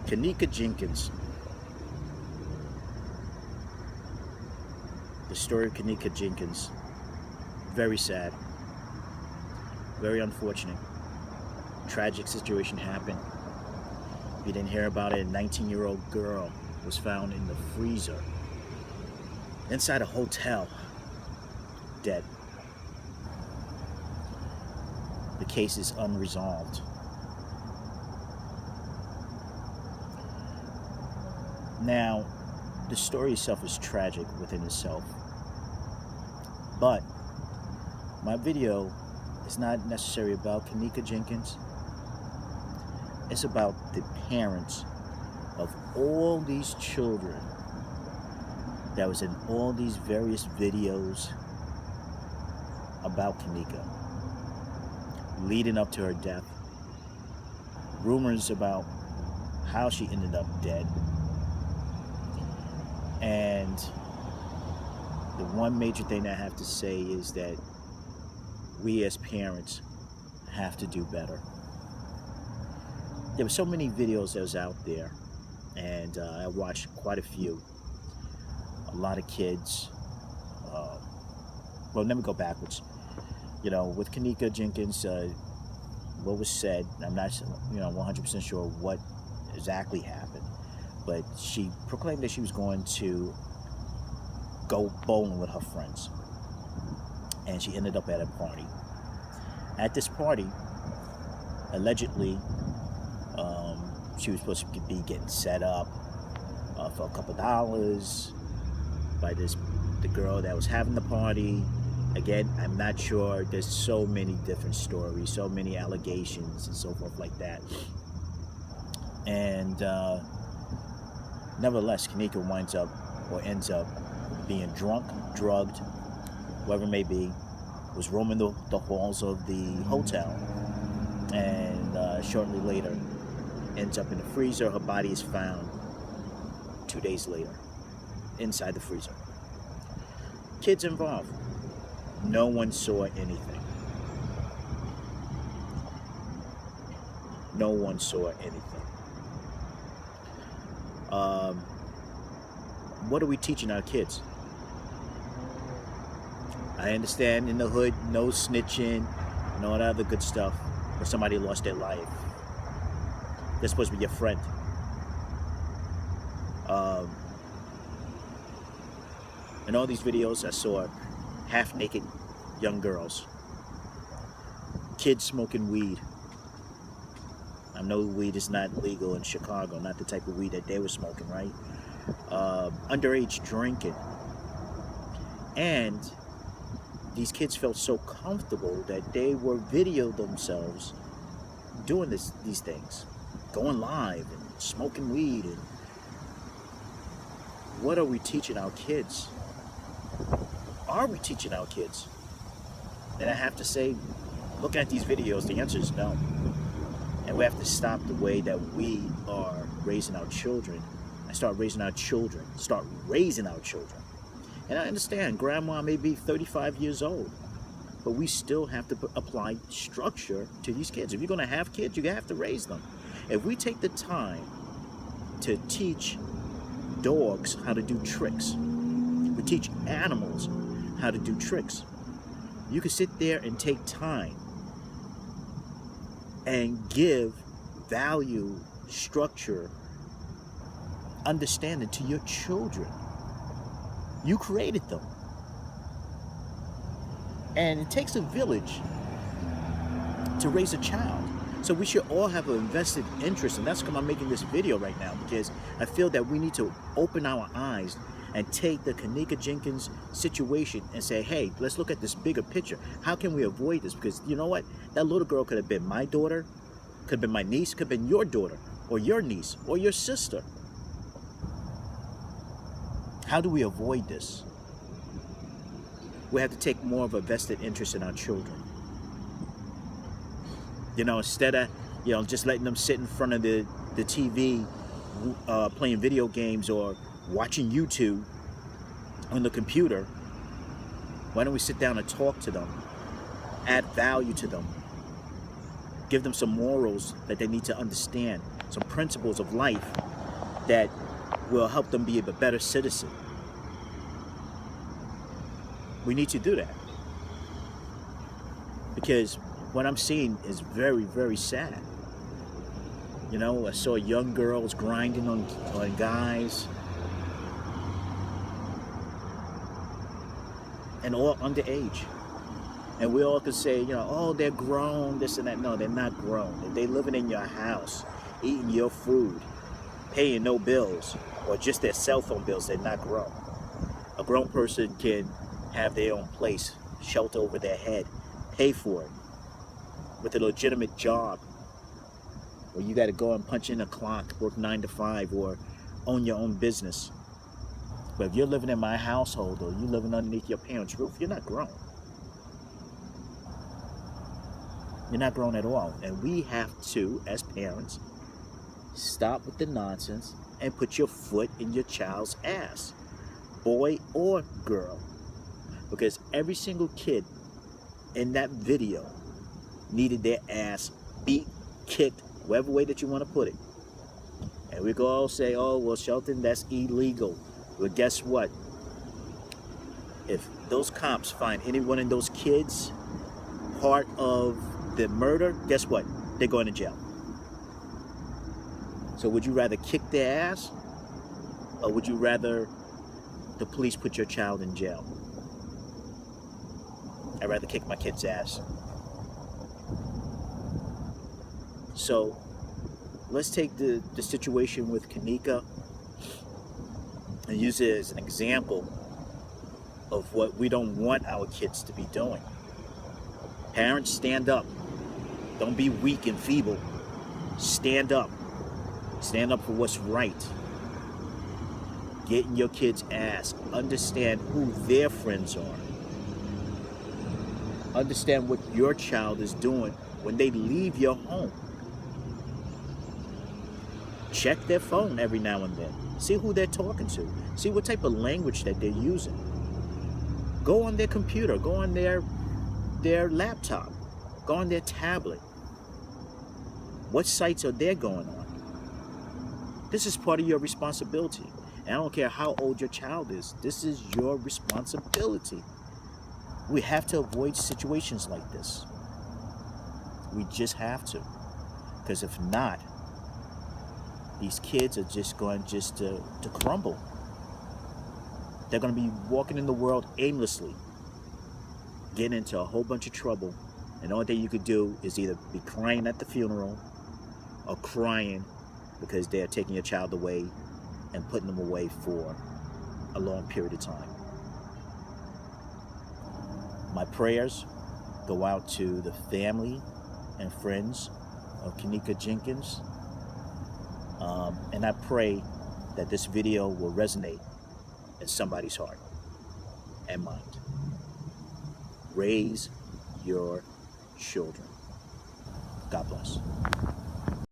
Kenneka Jenkins. The story of Kenneka Jenkins. Very sad. Very unfortunate. Tragic situation happened. If you didn't hear about it, a 19-year-old girl was found in the freezer inside a hotel, dead. The case is unresolved. Now, the story itself is tragic within itself, but my video is not necessarily about Kenneka Jenkins. It's about the parents of all these children that was in all these various videos about Kenneka leading up to her death. Rumors about how she ended up dead. And the one major thing I have to say is that we as parents have to do better. There were so many videos that was out there, and I watched quite a few. A lot of kids, well, let me go backwards. You know, with Kenneka Jenkins, what was said, I'm not 100% sure what exactly happened, but she proclaimed that she was going to go bowling with her friends, and she ended up at a party. At this party, allegedly, she was supposed to be getting set up for a couple dollars by the girl that was having the party. Again, I'm not sure. There's so many different stories, so many allegations and so forth like that. And nevertheless, Kenneka ends up being drunk, drugged, whatever it may be, was roaming the halls of the hotel, and shortly later ends up in the freezer. Her body is found 2 days later inside the freezer. Kids involved. No one saw anything. No one saw anything. What are we teaching our kids? I understand in the hood, no snitching and all that other good stuff, but somebody lost their life. They're supposed to be your friend. In all these videos, I saw half-naked young girls, kids smoking weed. I know weed is not legal in Chicago, not the type of weed that they were smoking, right? Underage drinking. And these kids felt so comfortable that they were videoing themselves doing these things, going live and smoking weed. And what are we teaching our kids? Are we teaching our kids? And I have to say, look at these videos, the answer is no. And we have to stop the way that we are raising our children. Start raising our children. And I understand grandma may be 35 years old, but we still have to apply structure to these kids. If you're going to have kids, you have to raise them. If we take the time to teach dogs how to do tricks, we teach animals how to do tricks. You can sit there and take time and give value, structure, understanding to your children. You created them. And it takes a village to raise a child. So we should all have an invested interest, and that's why I'm making this video right now, because I feel that we need to open our eyes and take the Kenneka Jenkins situation and say, hey, let's look at this bigger picture. How can we avoid this? Because you know what? That little girl could have been my daughter, could have been my niece, could have been your daughter, or your niece, or your sister. How do we avoid this? We have to take more of a vested interest in our children. You know, instead of, just letting them sit in front of the TV, playing video games or watching YouTube on the computer, why don't we sit down and talk to them, add value to them, give them some morals that they need to understand, some principles of life that will help them be a better citizen. We need to do that. Because what I'm seeing is very, very sad. You know, I saw young girls grinding on guys, and all underage. And we all could say, you know, oh, they're grown, this and that. No, they're not grown. If they're living in your house, eating your food, paying no bills, or just their cell phone bills, they're not grown. A grown person can have their own place, shelter over their head, pay for it, with a legitimate job, where you got to go and punch in a clock, work 9 to 5, or own your own business. But if you're living in my household, or you're living underneath your parents' roof, you're not grown. You're not grown at all. And we have to, as parents, stop with the nonsense and put your foot in your child's ass, boy or girl. Because every single kid in that video needed their ass beat, kicked, whatever way that you want to put it. And we go all say, oh, well, Shelton, that's illegal. Well, guess what? If those cops find any one of those kids part of the murder, guess what? They're going to jail. So would you rather kick their ass, or would you rather the police put your child in jail? I'd rather kick my kid's ass. So let's take the situation with Kenneka and use it as an example of what we don't want our kids to be doing. Parents, stand up. Don't be weak and feeble. Stand up. Stand up for what's right. Get in your kid's ass. Understand who their friends are. Understand what your child is doing when they leave your home. Check their phone every now and then. See who they're talking to. See what type of language that they're using. Go on their computer. Go on their laptop. Go on their tablet. What sites are they going on? This is part of your responsibility. And I don't care how old your child is. This is your responsibility. We have to avoid situations like this. We just have to. Because if not, these kids are just going to crumble. They're going to be walking in the world aimlessly, getting into a whole bunch of trouble. And the only thing you could do is either be crying at the funeral or crying because they're taking your child away and putting them away for a long period of time. My prayers go out to the family and friends of Kenneka Jenkins. And I pray that this video will resonate in somebody's heart and mind. Raise your children. God bless.